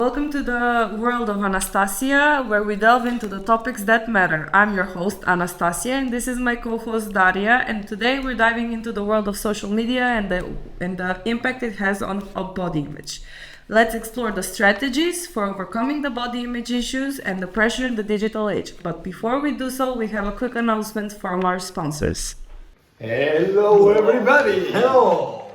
Welcome to the world of Anastasia, where we delve into the topics that matter. I'm your host, Anastasia, and this is my co-host, Daria, and today we're diving into the world of social media and the impact it has on body image. Let's explore the strategies for overcoming the body image issues and the pressure in the digital age. But before we do so, we have a quick announcement from our sponsors. Hello, everybody! Hello!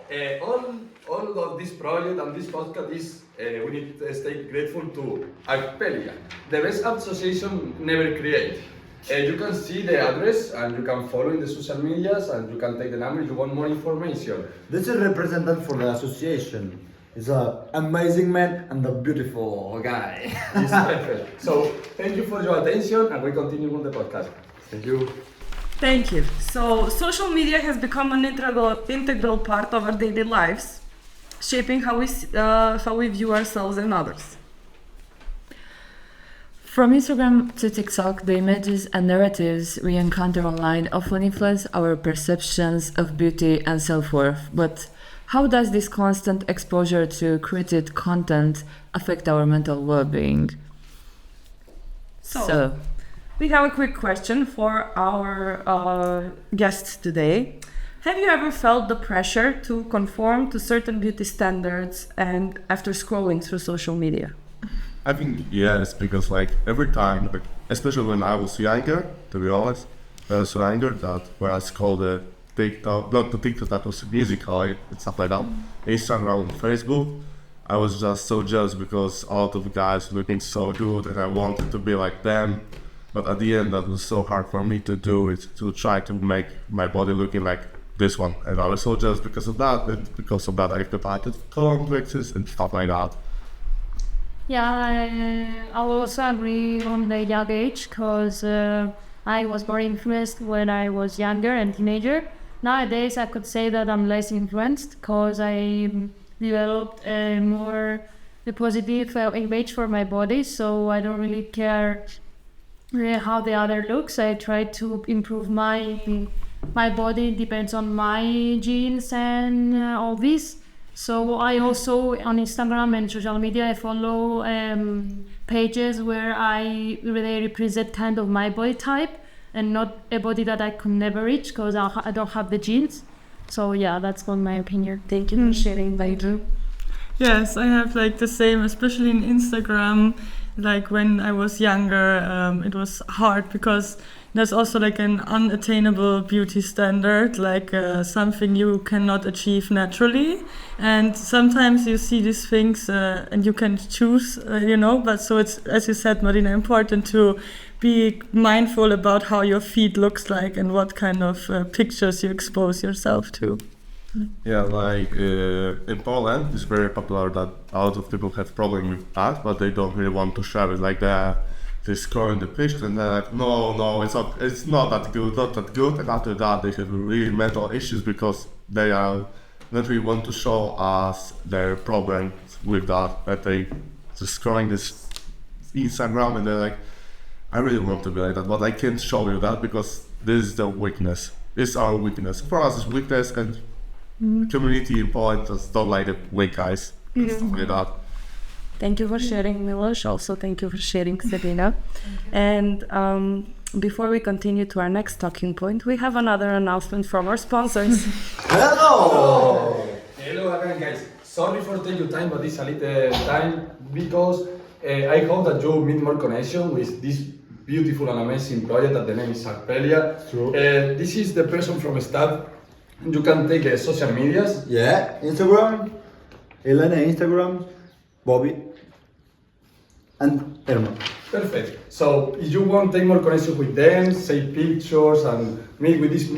All of this project and this podcast is we need to stay grateful to Arpelia, the best association never created. You can see the address and you can follow in the social medias and you can take the number if you want more information. This is a representative for the association. He's an amazing man and a beautiful guy. It's perfect. So thank you for your attention and we continue with the podcast. Thank you. Thank you. So, social media has become an integral part of our daily lives, shaping how we view ourselves and others. From Instagram to TikTok, the images and narratives we encounter online often influence our perceptions of beauty and self-worth. But how does this constant exposure to curated content affect our mental well-being? So we have a quick question for our guests today. Have you ever felt the pressure to conform to certain beauty standards and after scrolling through social media? I think yes, because every time, especially when I was younger, to be honest, I was so younger that when I scrolled the TikTok, not the TikTok that was musical and stuff like that, Instagram and Facebook, I was just so jealous because all of the guys looking so good and I wanted to be like them. But at the end, that was so hard for me to do it, to try to make my body looking like this one. And I was so jealous because of that, and because of that I developed complexes and stuff like that. Yeah, I also agree on the young age because I was more influenced when I was younger and teenager. Nowadays, I could say that I'm less influenced because I developed more the positive image for my body, so I don't really care how the other looks. I try to improve my body. It depends on my genes and all this. So I also on Instagram and social media I follow pages where they represent kind of my body type and not a body that I could never reach because I don't have the genes. So yeah, that's my opinion. Thank you for sharing, Baidu. Yes, I have the same, especially in Instagram. When I was younger, it was hard because there's also an unattainable beauty standard, something you cannot achieve naturally. And sometimes you see these things and you can choose, but so it's, as you said, Marina, important to be mindful about how your feed looks like and what kind of pictures you expose yourself to. Yeah, in Poland, it's very popular that a lot of people have problem with that, but they don't really want to share it. They score in the picture and they're like, no, it's not that good. And after that, they have really mental issues because they are not really want to show us their problems with that. That they just scrolling this Instagram and they're like, I really want to be like that, but I can't show you that because this is the weakness. It's our weakness. For us, it's weakness, and community in Poland just don't like the weak guys. Stuff like that. Thank you for sharing, Miloš. Also, thank you for sharing, Sabina. And before we continue to our next talking point, we have another announcement from our sponsors. Hello! Hello again, guys. Sorry for taking your time, but it's a little time because I hope that you meet more connection with this beautiful and amazing project that the name is Arpelia. True. This is the person from staff. You can take social medias. Yeah, Instagram, Elena Instagram, Bobby, and Herman. Perfect. So if you want to take more connection with them, say pictures and meet with these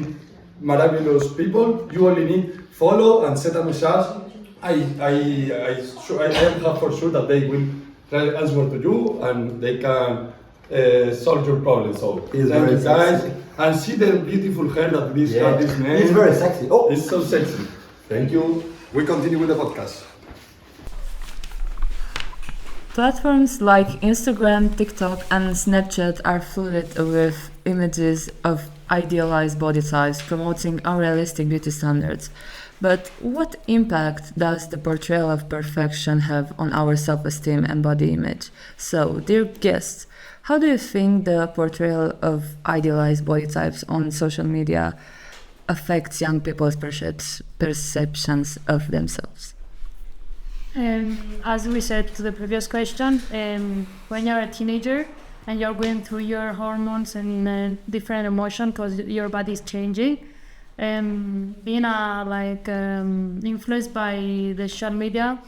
marvelous people, you only need follow and set a message. I am for sure that they will try to answer to you and they can solve your problem. So He's thank you very guys. sexy. And see the beautiful hair that this man. He's very sexy. Oh, It's so sexy. Thank you. We continue with the podcast. Platforms like Instagram, TikTok, and Snapchat are flooded with images of idealized body types, promoting unrealistic beauty standards. But what impact does the portrayal of perfection have on our self-esteem and body image? So, dear guests, how do you think the portrayal of idealized body types on social media affects young people's perceptions of themselves? As we said to the previous question, when you're a teenager and you're going through your hormones and different emotions because your body is changing, being influenced by the social media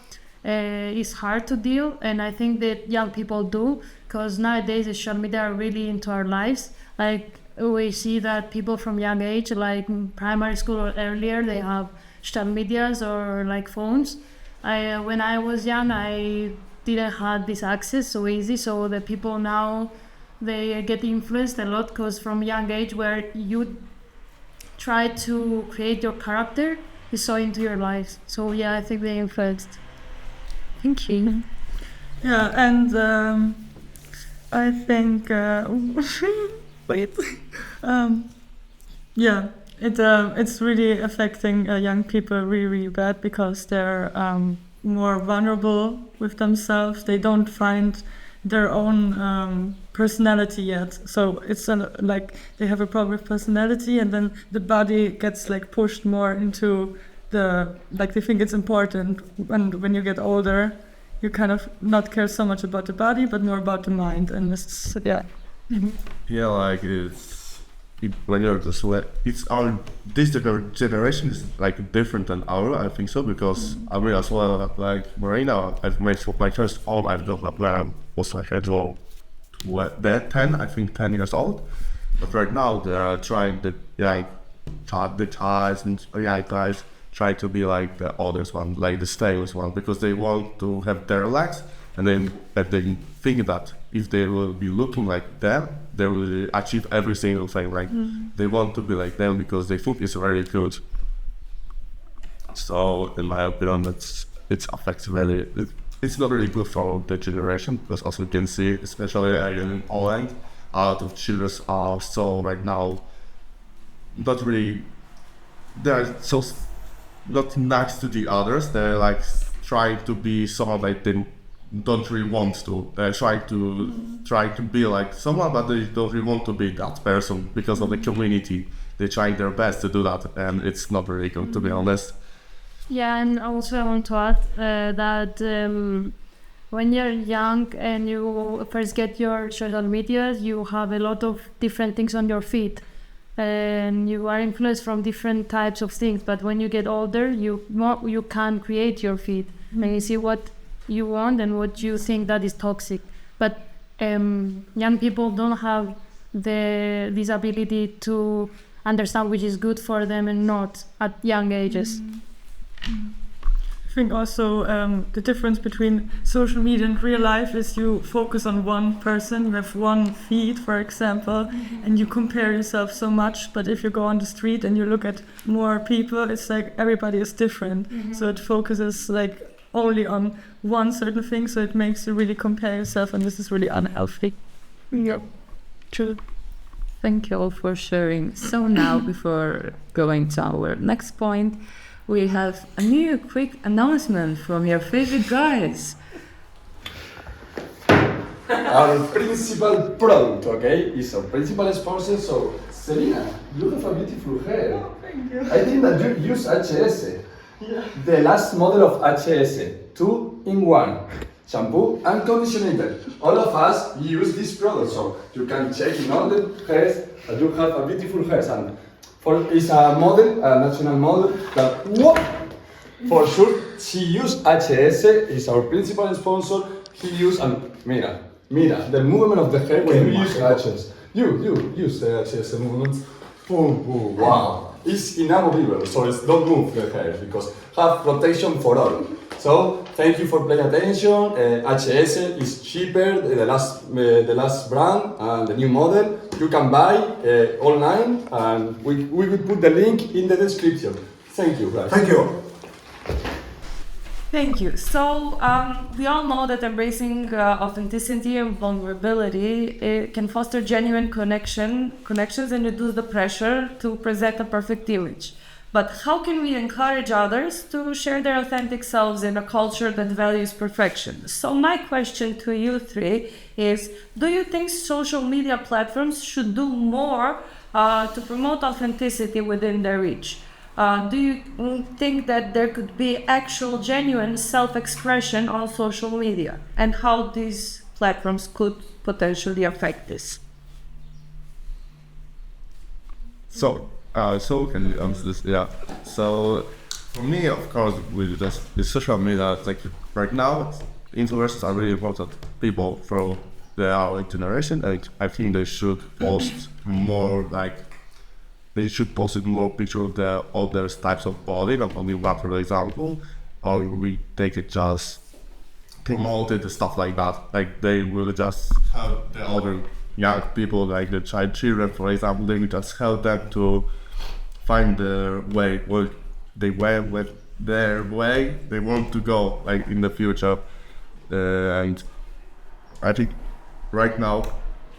is hard to deal, and I think that young people do, because nowadays the social media are really into our lives. Like we see that people from young age, like primary school or earlier, they have social medias or like phones. When I was young, I didn't have this access so easy, so the people now, they get influenced a lot, because from young age where you try to create your character is so into your lives. So yeah, I think they influenced. Thank you. Yeah, and I think wait, yeah, it's really affecting young people really bad, because they're more vulnerable with themselves. They don't find their own personality yet, so it's like they have a problem with personality, and then the body gets like pushed more into the, like they think it's important. When you get older, you kind of not care so much about the body but more about the mind, and it's Yeah, like when you're just this generation is like different than our, I think so, because I mean as well, like Marina, I've made my first film I've built up when I was like at 10 years old, but right now they're trying to the ties and guys try to be like the oldest one, like the stylist one, because they want to have their legs, and then that they think that if they will be looking like them, they will achieve every single thing. Like they want to be like them because they think it's very good. So in my opinion, it's affects really. It's not really good for the generation, because also you can see, especially in Holland, a lot of children are so right now not really. They're so not nice to the others. They're like trying to be someone that they don't really want to. They try to be like someone, but they don't really want to be that person because of the community. They're trying their best to do that, and it's not really good, to be honest. Yeah, and also I want to add that when you're young and you first get your social media, you have a lot of different things on your feed, and you are influenced from different types of things. But when you get older, you can create your feed and you see what you want and what you think that is toxic. But young people don't have this ability to understand which is good for them and not at young ages. I think also the difference between social media and real life is you focus on one person, you have one feed, for example, and you compare yourself so much. But if you go on the street and you look at more people, it's like everybody is different. So it focuses like only on one certain thing, so it makes you really compare yourself, and this is really unhealthy. Yeah, true. Thank you all for sharing. So now, before going to our next point, we have a new quick announcement from your favorite guys. Our principal product, okay, is our principal sponsor. So, Selena, you have a beautiful hair. Oh, thank you. I think that you use HS. Yeah. The last model of HS, 2-in-1, shampoo and conditioner. All of us use this product, so you can check in all the hairs that you have a beautiful hair. And it's a model, a national model that for sure she used HS. Is our principal sponsor. He used mira, the movement of the hair when you use HS. You use the HS movements. Boom, boom, wow. It's inamovible, so it's don't move the hair because have protection for all. So thank you for paying attention. HS is cheaper, the last brand and the new model. You can buy online, and we will put the link in the description. Thank you, guys. Thank you. Thank you. So we all know that embracing authenticity and vulnerability can foster genuine connections and reduce the pressure to present a perfect image. But how can we encourage others to share their authentic selves in a culture that values perfection? So my question to you three is, do you think social media platforms should do more to promote authenticity within their reach? Do you think that there could be actual genuine self-expression on social media, and how these platforms could potentially affect this? So can you answer this? Yeah. So for me, of course, with the social media, it's like right now, influencers are really important people for our generation. And I think they should post more, like they should post more pictures of their other types of body, not only one, for example, or we take it just promoted and stuff like that. Like they will just help the other young people, like the children, for example, they will just help them to find their way, with their way they want to go, like in the future. And I think right now,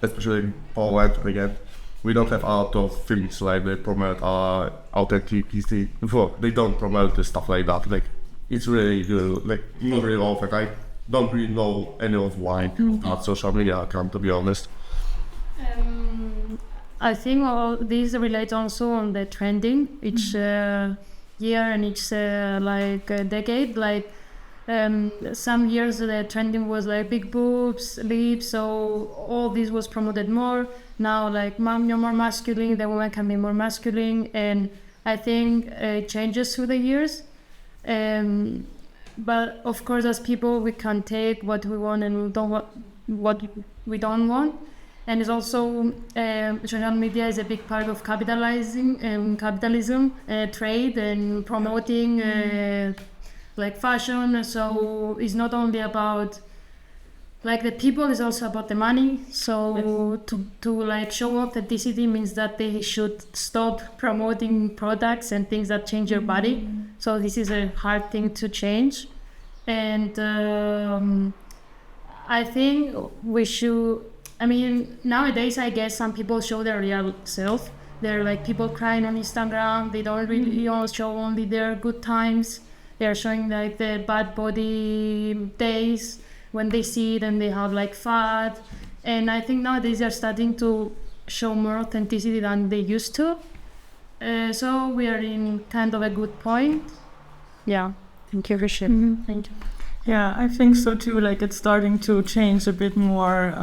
especially in Poland, again, we don't have a lot of things like they promote authenticity. Before they don't promote the stuff like that. Like it's really like not really often. I don't really know any of why on social media account, to be honest. I think all these relate also on the trending each year and each decade. Like some years the trending was like big boobs, lips, so all this was promoted more. Now like you're more masculine, the woman can be more masculine, and I think it changes through the years. But of course, as people, we can take what we want and we don't want what we don't want. And it's also social media is a big part of capitalism, trade, and promoting like fashion. So it's not only about like the people, it's also about the money. So to like show authenticity means that they should stop promoting products and things that change your body. So this is a hard thing to change, and I think we should. I mean, nowadays, I guess some people show their real self. They're like people crying on Instagram. They don't really show only their good times. They're showing like their bad body days when they see it and they have like fat. And I think nowadays they're starting to show more authenticity than they used to. So we are in kind of a good point. Yeah. Thank you for sharing. Thank you. Yeah, I think so too. Like it's starting to change a bit more,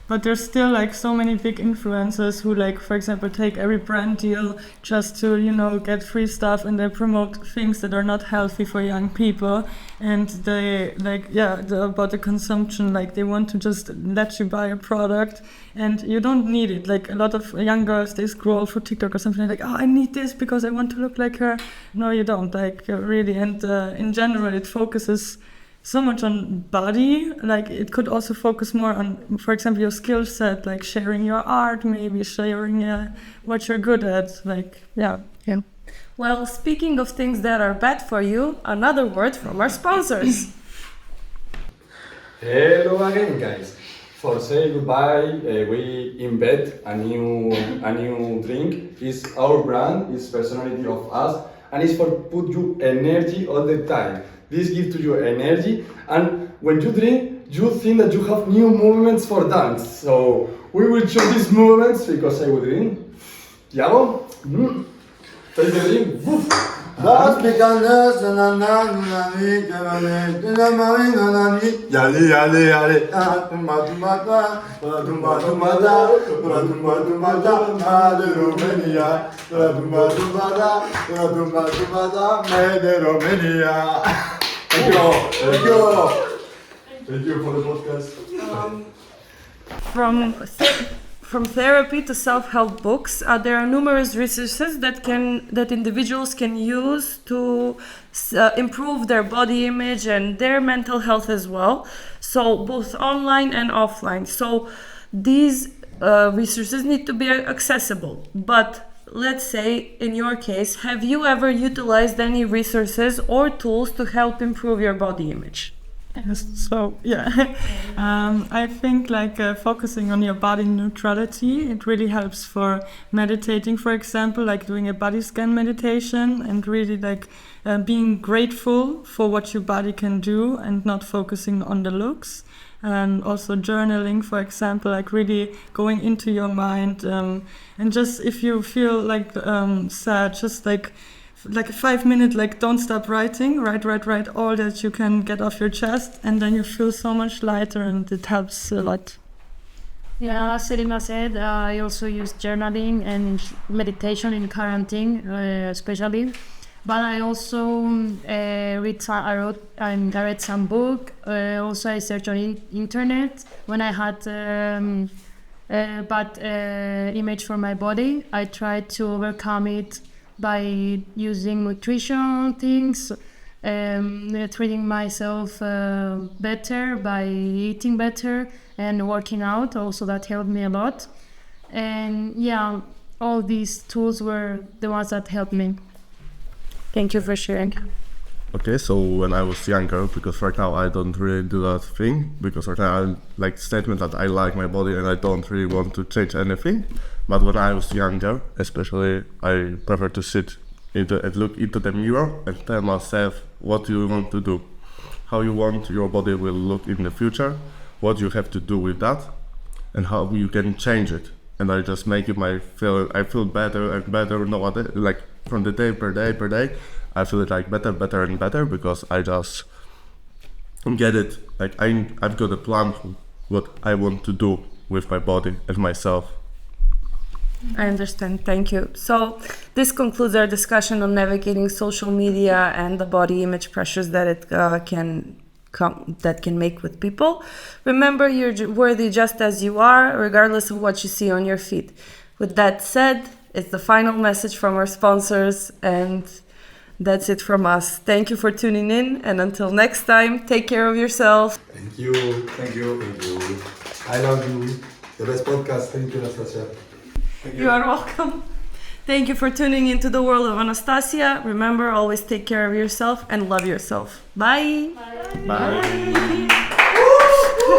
but there's still like so many big influencers who, like, for example, take every brand deal just to, you know, get free stuff, and they promote things that are not healthy for young people. And they about the consumption, like they want to just let you buy a product, and you don't need it. Like a lot of young girls, they scroll for TikTok or something like, oh, I need this because I want to look like her. No, you don't. Like really, and in general, it focuses so much on body. Like it could also focus more on, for example, your skill set, like sharing your art, maybe sharing what you're good at. Like yeah. Well, speaking of things that are bad for you, another word from our sponsors. Hello again, guys. For saying goodbye, we invent a new drink. It's our brand, it's personality of us, and it's for put you energy all the time. This gives to you energy, and when you drink, you think that you have new movements for dance. So we will show these movements because I will drink. Tiago, take the drink. Woof. Thank you for the podcast. From therapy to self-help books, there are numerous resources that individuals can use to improve their body image and their mental health as well. So both online and offline. So these resources need to be accessible. But let's say in your case, have you ever utilized any resources or tools to help improve your body image? Yes, so yeah, I think like focusing on your body neutrality, it really helps for meditating, for example, like doing a body scan meditation and really like being grateful for what your body can do and not focusing on the looks. And also journaling, for example, like really going into your mind, and just if you feel like sad, just like a 5 minute, like don't stop writing, write all that you can get off your chest, and then you feel so much lighter and it helps a lot. Yeah, as Selima said, I also use journaling and meditation in quarantine, especially. But I also I read some book. Also, I searched on internet when I had bad image for my body. I tried to overcome it by using nutrition things, treating myself better by eating better and working out. Also, that helped me a lot. And yeah, all these tools were the ones that helped me. Thank you for sharing. Okay, so when I was younger, because right now I don't really do that thing, because right now I like statement that I like my body and I don't really want to change anything. But when I was younger, especially, I prefer to sit and look into the mirror and tell myself what you want to do, how you want your body will look in the future, what you have to do with that, and how you can change it. And I just make it I feel better and better nowadays, like from the day per day, I feel it like better and better because I just get it. Like I've got a plan what I want to do with my body and myself. I understand. Thank you. So this concludes our discussion on navigating social media and the body image pressures that it can make with people. Remember, you're worthy just as you are, regardless of what you see on your feed. With that said, it's the final message from our sponsors, and that's it from us. Thank you for tuning in, and until next time, take care of yourself. Thank you. I love you. The best podcast. Thank you, Anastasia. You are welcome. Thank you for tuning into the world of Anastasia. Remember, always take care of yourself and love yourself. Bye. Bye.